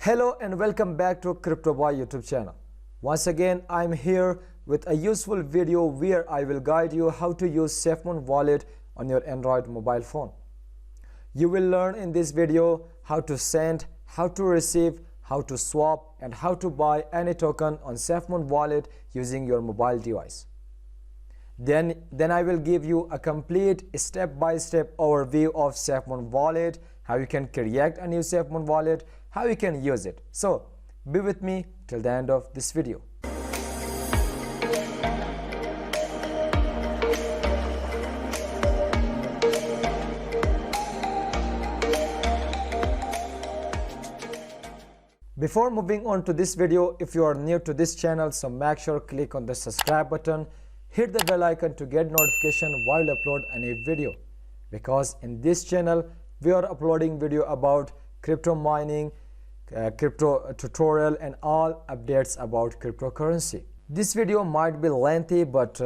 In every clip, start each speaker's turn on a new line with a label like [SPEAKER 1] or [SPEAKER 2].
[SPEAKER 1] Hello and welcome back to Crypto Boy YouTube channel. Once again, I'm here with a useful video where I will guide you how to use Safemoon Wallet on your Android mobile phone. You will learn in this video how to send, how to receive, how to swap, and how to buy any token on Safemoon Wallet using your mobile device. Then I will give you a complete step-by-step overview of Safemoon Wallet, how you can create a new Safemoon Wallet, how you can use it. So be with me till the end of this video. Before moving on to this video, if you are new to this channel, so make sure click on the subscribe button, hit the bell icon to get notification while I upload a new video, because in this channel we are uploading video about crypto mining, crypto tutorial, and all updates about cryptocurrency. This video might be lengthy, but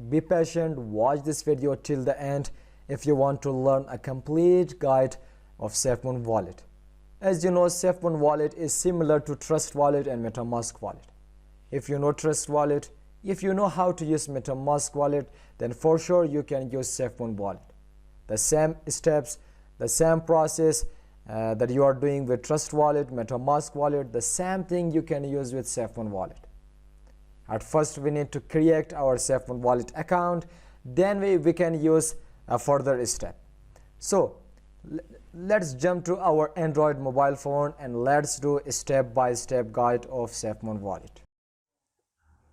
[SPEAKER 1] be patient, watch this video till the end if you want to learn a complete guide of Safemoon Wallet. As you know, Safemoon Wallet is similar to Trust Wallet and MetaMask Wallet. If you know Trust Wallet, if you know how to use MetaMask Wallet, then for sure you can use Safemoon Wallet. The same steps, the same process that you are doing with Trust Wallet, MetaMask Wallet, the same thing you can use with Safemoon Wallet. At first, we need to create our Safemoon Wallet account. Then we can use a further step. So let's jump to our Android mobile phone and let's do a step-by-step guide of Safemoon Wallet.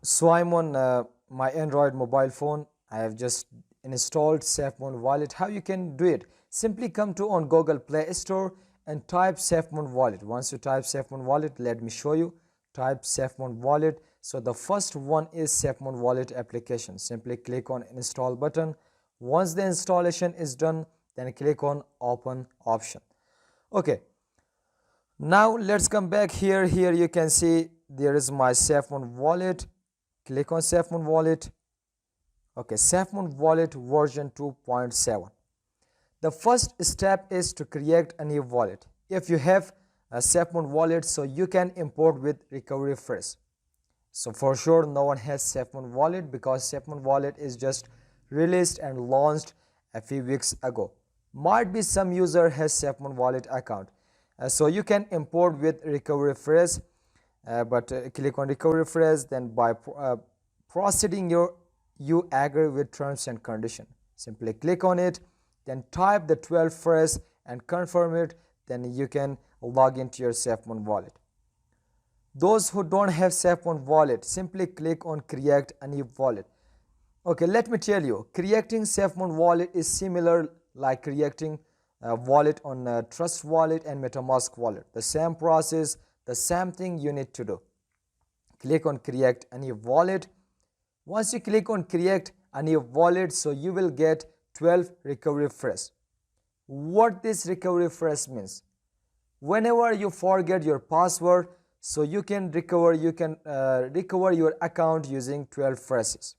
[SPEAKER 1] So I'm on my Android mobile phone. I have just installed Safemoon Wallet. How you can do it? Simply come to on Google Play Store and type Safemoon Wallet. Once you type Safemoon Wallet, let me show you. Type Safemoon Wallet. So the first one is Safemoon Wallet application. Simply click on install button. Once the installation is done, then click on open option. Okay, now let's come back here. Here you can see there is my Safemoon Wallet. Click on Safemoon Wallet. Okay, Safemoon Wallet version 2.7. The first step is to create a new wallet. If you have a Safemoon Wallet, so you can import with recovery phrase. So for sure no one has Safemoon Wallet because Safemoon Wallet is just released and launched a few weeks ago. Might be some user has Safemoon Wallet account, so you can import with recovery phrase, but click on recovery phrase. Then by proceeding you agree with terms and condition. Simply click on it, then type the 12 phrase and confirm it. Then you can log into your Safemoon Wallet. Those who don't have Safemoon Wallet, simply click on create a new wallet. Okay, let me tell you, creating Safemoon Wallet is similar like creating a wallet on Trust Wallet and MetaMask Wallet. The same process, the same thing you need to do. Click on create a new wallet. Once you click on create a new wallet, so you will get 12 recovery phrase. What this recovery phrase means? Whenever you forget your password, so you can recover your account using 12 phrases.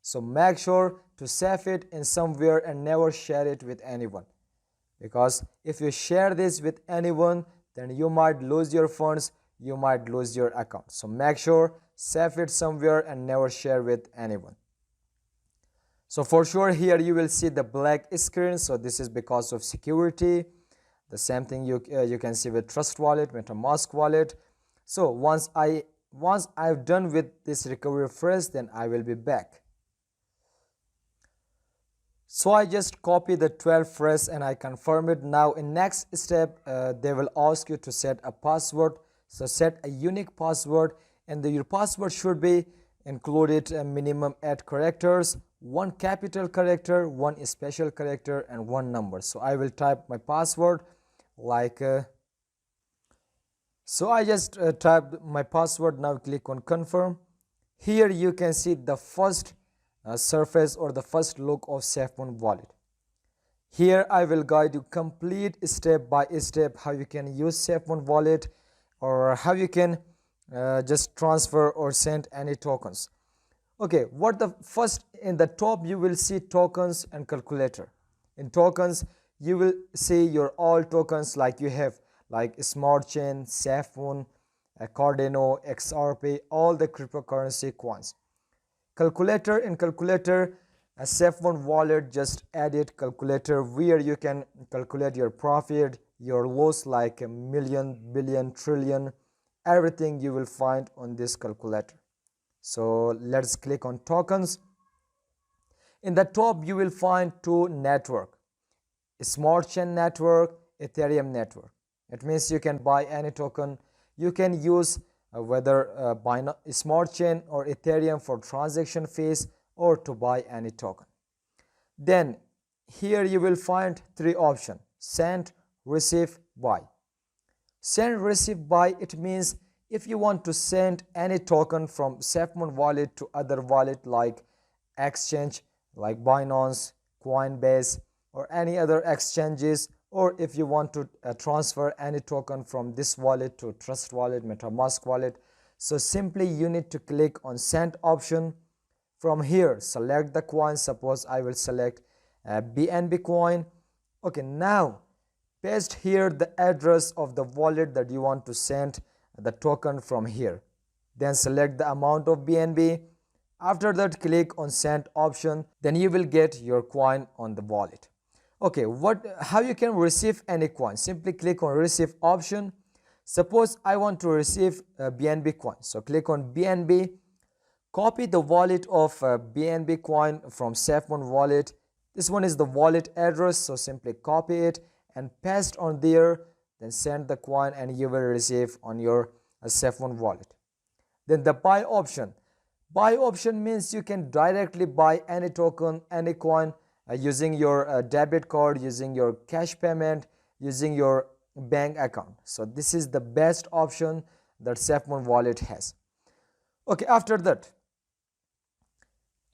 [SPEAKER 1] So make sure to save it in somewhere and never share it with anyone, because if you share this with anyone, then you might lose your funds, you might lose your account. So make sure save it somewhere and never share with anyone. So for sure here you will see the black screen, so this is because of security. The same thing you can see with Trust Wallet, MetaMask Wallet. So once I've done with this recovery phrase, then I will be back. So I just copy the 12 phrase and I confirm it. Now in next step, they will ask you to set a password. So set a unique password, and your password should be included a minimum 8 characters, 1 capital character, 1 special character, and 1 number. So I will type my password like so I just typed my password. Now click on confirm. Here you can see the first surface or the first look of Safemoon Wallet. Here I will guide you complete step by step how you can use Safemoon Wallet, or how you can just transfer or send any tokens. Okay, what the first in the top you will see tokens and calculator. In tokens you will see your all tokens like you have like Smart Chain, Safemoon, Cardano, XRP, all the cryptocurrency coins. Calculator, in calculator, a Safemoon Wallet just added calculator where you can calculate your profit, your loss, like a million, billion, trillion, everything you will find on this calculator. So let's click on tokens. In the top you will find two network, Smart Chain network, Ethereum network. It means you can buy any token. You can use whether Smart Chain or Ethereum for transaction fees or to buy any token. Then here you will find three options: send, receive, buy. Send, receive, buy, it means if you want to send any token from Safemoon Wallet to other wallet like exchange like Binance, Coinbase, or any other exchanges, or if you want to transfer any token from this wallet to Trust Wallet, MetaMask wallet, so simply you need to click on send option. From here select the coin. Suppose I will select BNB coin. Okay, now paste here the address of the wallet that you want to send the token from here. Then select the amount of BNB. After that click on send option, then you will get your coin on the wallet. Okay, how you can receive any coin? Simply click on receive option. Suppose I want to receive BNB coin, so click on BNB, copy the wallet of BNB coin from Safemoon Wallet. This one is the wallet address, so simply copy it and paste on there, then send the coin and you will receive on your Safemoon Wallet. Then the buy option. Buy option means you can directly buy any token, any coin using your debit card, using your cash payment, using your bank account. So this is the best option that Safemoon Wallet has. Okay, after that,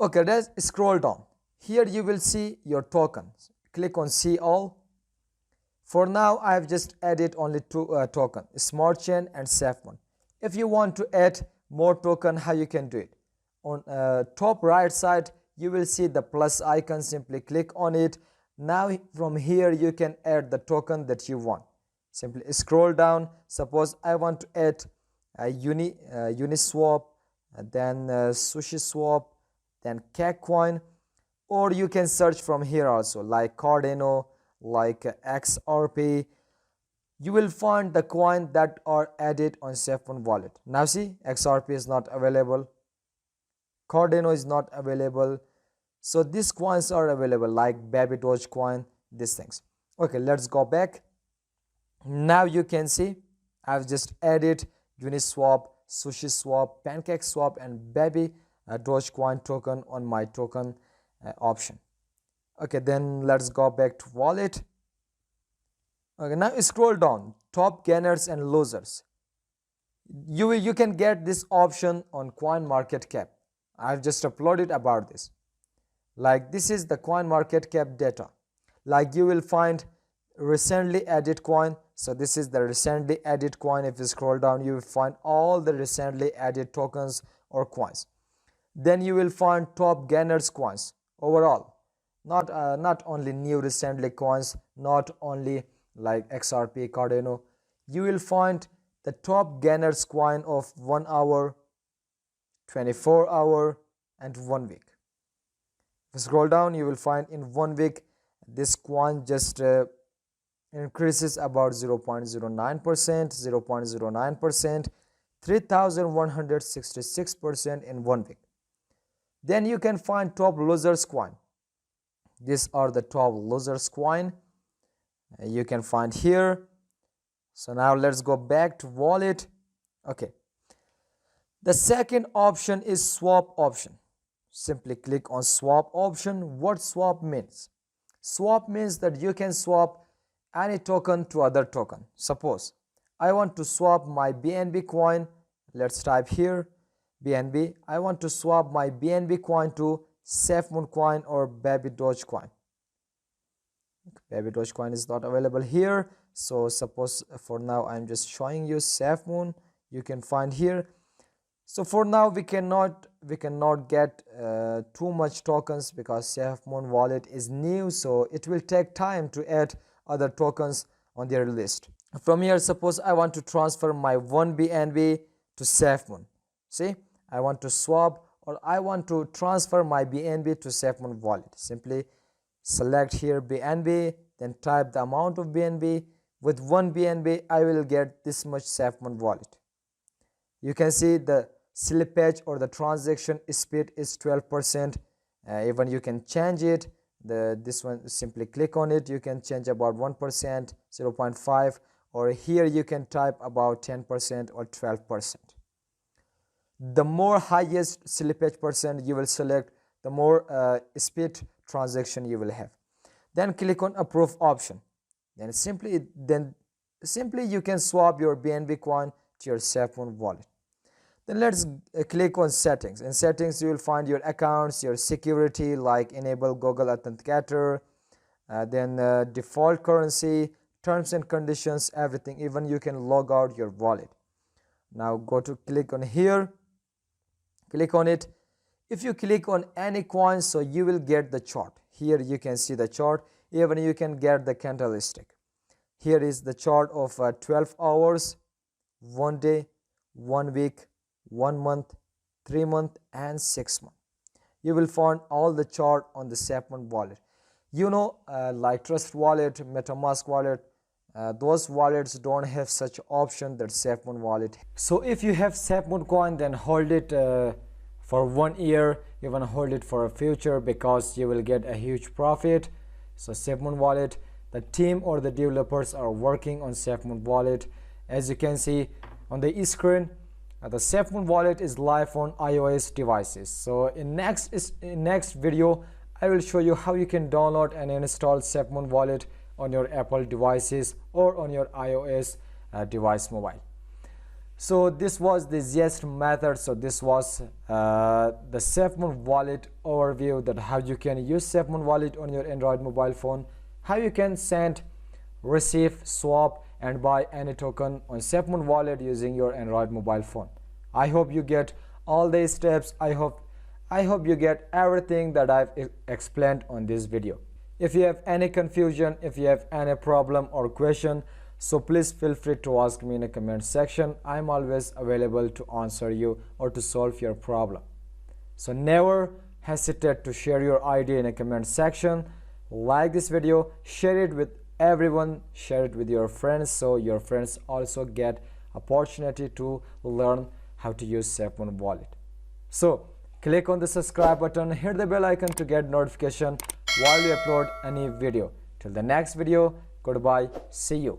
[SPEAKER 1] okay, let's scroll down. Here you will see your tokens. Click on see all. For now I have just added only two tokens, Smart Chain and Safemoon. If you want to add more token, how you can do it? On top right side you will see the plus icon. Simply click on it. Now from here you can add the token that you want. Simply scroll down. Suppose I want to add Uniswap, then SushiSwap, then Cake coin, or you can search from here also like Cardano, like XRP. You will find the coin that are added on Safemoon Wallet. Now see, XRP is not available, Cardano is not available, so these coins are available like Baby Dogecoin, these things. Okay, let's go back. Now you can see I've just added Uniswap, SushiSwap, PancakeSwap and Baby Dogecoin token on my token option. Okay, then let's go back to wallet. Okay, now scroll down, top gainers and losers. You can get this option on CoinMarketCap. I've just uploaded about this. Like this is the CoinMarketCap data. Like you will find recently added coin. So this is the recently added coin. If you scroll down, you will find all the recently added tokens or coins. Then you will find top gainers coins overall. Not only new recently coins, not only like XRP, Cardano. You will find the top gainers coin of 1 hour, 24 hour and 1 week. If you scroll down, you will find in 1 week this coin just increases about 0.09%, 0.09%, 3166% in 1 week. Then you can find top losers coin. These are the top losers coin you can find here. So now let's go back to wallet. Okay, the second option is swap option. Simply click on swap option. What swap means? Swap means that you can swap any token to other token. Suppose I want to swap my BNB coin. Let's type here BNB. I want to swap my BNB coin to Safemoon coin or Baby Dogecoin. Baby Dogecoin is not available here. So suppose for now I'm just showing you Safemoon. You can find here. So for now we cannot get too much tokens because Safemoon Wallet is new. So it will take time to add other tokens on their list. From here, suppose I want to transfer my 1 BNB to Safemoon. See, I want to swap or I want to transfer my BNB to Safemoon Wallet. Simply select here BNB, then type the amount of BNB. With 1 BNB, I will get this much Safemoon Wallet. You can see the slippage or the transaction speed is 12%. Even you can change it. This one, simply click on it. You can change about 1%, 0.5, or here you can type about 10% or 12%. The more highest slippage percent you will select, the more speed transaction you will have. Then click on approve option. Then simply you can swap your BNB coin to your Safemoon wallet. Then let's click on settings. In settings, you will find your accounts, your security, like enable Google Authenticator, then default currency, terms and conditions, everything. Even you can log out your wallet. Now go to click on here, click on it. If you click on any coin, so you will get the chart. Here you can see the chart. Even you can get the candlestick. Here is the chart of 12 hours, 1 day, 1 week, 1 month, 3 month, and 6 month. You will find all the chart on the Safemoon wallet. You know, like Trust Wallet, MetaMask wallet, those wallets don't have such option that Safemoon wallet. So if you have Safemoon coin, then hold it for 1 year, even hold it for a future, because you will get a huge profit. So Safemoon wallet, the team or the developers are working on Safemoon wallet. As you can see on the screen, the Safemoon wallet is live on iOS devices. So in next video, I will show you how you can download and install Safemoon wallet on your Apple devices or on your iOS device mobile. So this was the easiest method. So this was the Safemoon wallet overview, that how you can use Safemoon wallet on your Android mobile phone, how you can send, receive, swap, and buy any token on Safemoon wallet using your Android mobile phone. I hope you get all these steps. I hope you get everything that I've explained on this video. If you have any confusion, if you have any problem or question, so please feel free to ask me in the comment section. I'm always available to answer you or to solve your problem. So never hesitate to share your idea in the comment section. Like this video, share it with everyone, share it with your friends, so your friends also get opportunity to learn how to use Safemoon wallet. So click on the subscribe button, hit the bell icon to get notification while we upload any video. Till the next video, goodbye, see you.